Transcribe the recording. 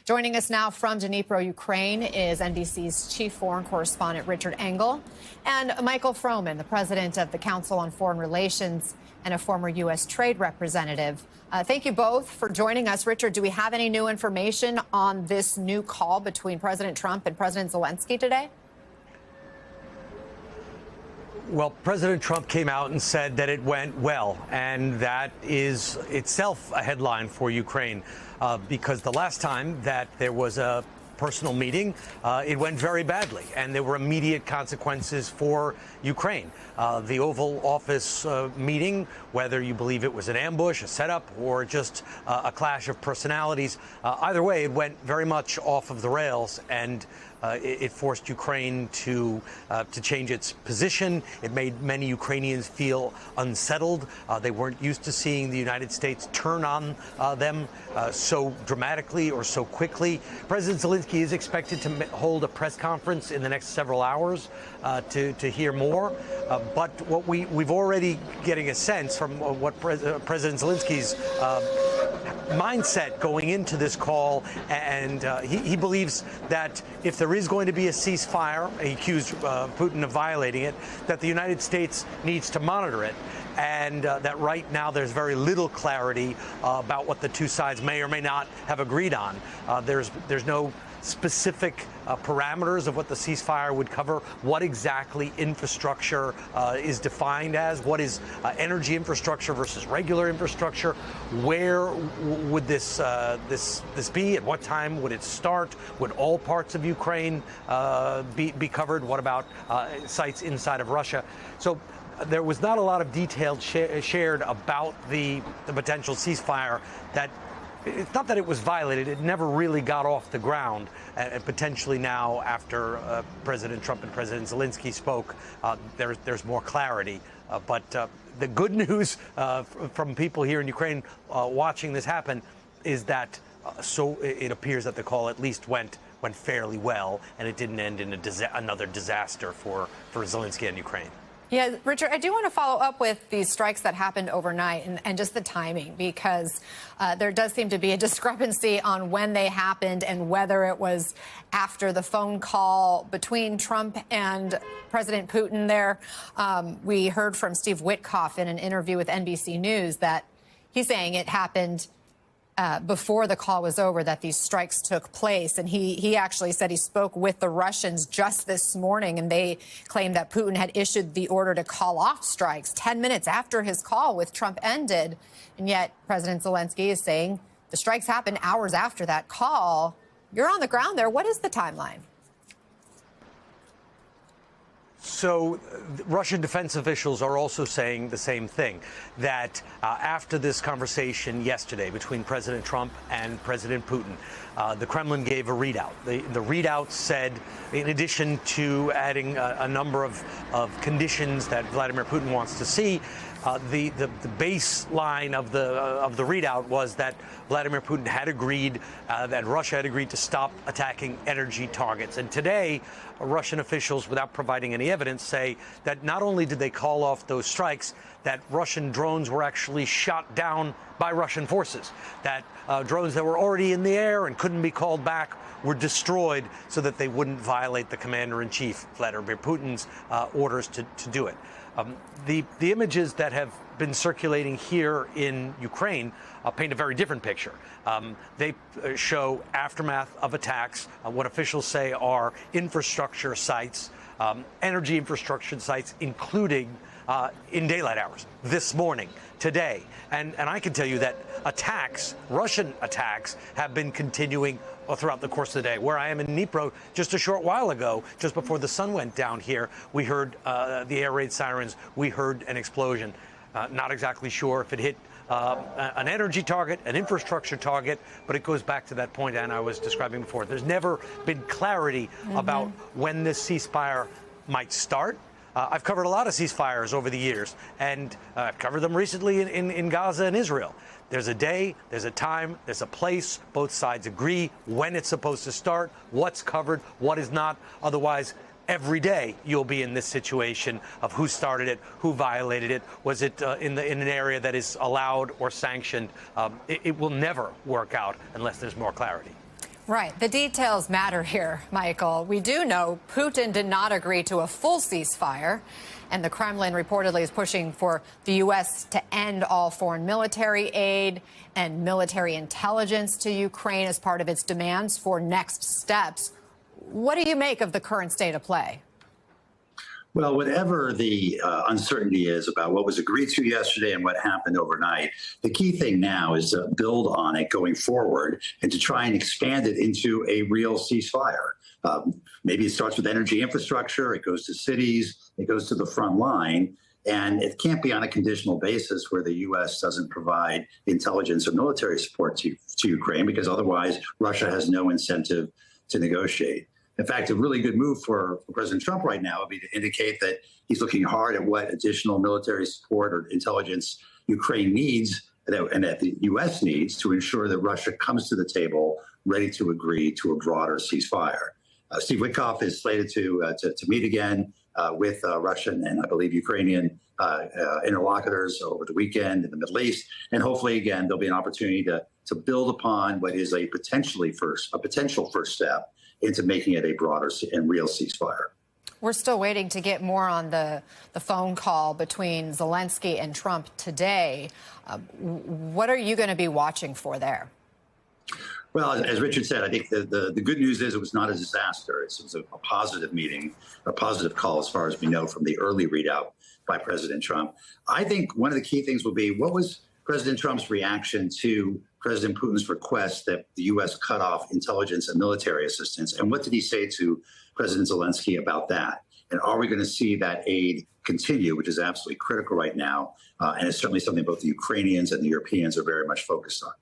Joining us now from Dnipro, Ukraine, is NBC's chief foreign correspondent Richard Engel and Michael Froman, the president of the Council on Foreign Relations and a former U.S. trade representative. Thank you both for joining us. Richard, do we have any new information on this new call between President Trump and President Zelensky today? Well, President Trump came out and said that it went well, and that is itself a headline for Ukraine, because the last time that there was a personal meeting, it went very badly, and there were immediate consequences for Ukraine. The Oval Office meeting, whether you believe it was an ambush, a setup, or just a clash of personalities, either way, it went very much off of the rails, and it forced Ukraine to change its position. It made many Ukrainians feel unsettled. They weren't used to seeing the United States turn on them so dramatically or so quickly. President Zelensky is expected to hold a press conference in the next several hours to hear more. But what we've already getting a sense from what President Zelensky's mindset going into this call, and he believes that if there is going to be a ceasefire, he accused Putin of violating it, that the United States needs to monitor it, and that right now there's very little clarity about what the two sides may or may not have agreed on. There's no specific parameters of what the ceasefire would cover, what exactly infrastructure is defined as, what is energy infrastructure versus regular infrastructure, where would this be, at what time would it start, would all parts of Ukraine be covered, what about sites inside of Russia? So there was not a lot of detail shared about the potential ceasefire. That it's not that it was violated, it never really got off the ground. And potentially now, after President Trump and President Zelensky spoke, there's more clarity. But the good news from people here in Ukraine watching this happen is that so it appears that the call at least went fairly well, and it didn't end in another disaster for Zelensky and Ukraine. Yeah, Richard, I do want to follow up with these strikes that happened overnight and just the timing, because there does seem to be a discrepancy on when they happened and whether it was after the phone call between Trump and President Putin there. We heard from Steve Witkoff in an interview with NBC News that he's saying it happened before the call was over, that these strikes took place. And he actually said he spoke with the Russians just this morning, and they claimed that Putin had issued the order to call off strikes 10 minutes after his call with Trump ended. And yet President Zelensky is saying the strikes happened hours after that call. You're on the ground there. What is the timeline? So Russian defense officials are also saying the same thing, that after this conversation yesterday between President Trump and President Putin, the Kremlin gave a readout. The readout said, in addition to adding a number of conditions that Vladimir Putin wants to see, the baseline of the readout was that Vladimir Putin had agreed, that Russia had agreed to stop attacking energy targets. And today, Russian officials, without providing any evidence, say that not only did they call off those strikes, that Russian drones were actually shot down by Russian forces, that drones that were already in the air and couldn't be called back were destroyed so that they wouldn't violate the commander-in-chief, Vladimir Putin's, orders to do it. The images that have been circulating here in Ukraine paint a very different picture. They show aftermath of attacks, what officials say are infrastructure sites, energy infrastructure sites, including in daylight hours this morning, today. And I can tell you that attacks, Russian attacks, have been continuing throughout the course of the day. Where I am in Dnipro, just a short while ago, just before the sun went down here, we heard the air raid sirens. We heard an explosion. Not exactly sure if it hit an energy target, an infrastructure target, but it goes back to that point Anna I was describing before. There's never been clarity about when this ceasefire might start. I've covered a lot of ceasefires over the years, and I've covered them recently in Gaza and Israel. There's a day, there's a time, there's a place. Both sides agree when it's supposed to start, what's covered, what is not. Otherwise, every day you'll be in this situation of who started it, who violated it, was it in an area that is allowed or sanctioned. It will never work out unless there's more clarity. Right. The details matter here, Michael. We do know Putin did not agree to a full ceasefire, and the Kremlin reportedly is pushing for the U.S. to end all foreign military aid and military intelligence to Ukraine as part of its demands for next steps. What do you make of the current state of play? Well, whatever the uncertainty is about what was agreed to yesterday and what happened overnight, the key thing now is to build on it going forward and to try and expand it into a real ceasefire. Maybe it starts with energy infrastructure, it goes to cities, it goes to the front line, and it can't be on a conditional basis where the U.S. doesn't provide intelligence or military support to Ukraine, because otherwise Russia has no incentive to negotiate. In fact, a really good move for President Trump right now would be to indicate that he's looking hard at what additional military support or intelligence Ukraine needs and that the U.S. needs to ensure that Russia comes to the table ready to agree to a broader ceasefire. Steve Witkoff is slated to meet again with Russian and I believe Ukrainian interlocutors over the weekend in the Middle East. And hopefully, again, there'll be an opportunity to build upon what is a potential first step into making it a broader and real ceasefire. We're still waiting to get more on the phone call between Zelensky and Trump today. What are you going to be watching for there? Well, as Richard said, I think the good news is it was not a disaster. It was a positive meeting, a positive call as far as we know from the early readout by President Trump. I think one of the key things will be what was President Trump's reaction to President Putin's request that the U.S. cut off intelligence and military assistance? And what did he say to President Zelensky about that? And are we going to see that aid continue, which is absolutely critical right now? And it's certainly something both the Ukrainians and the Europeans are very much focused on.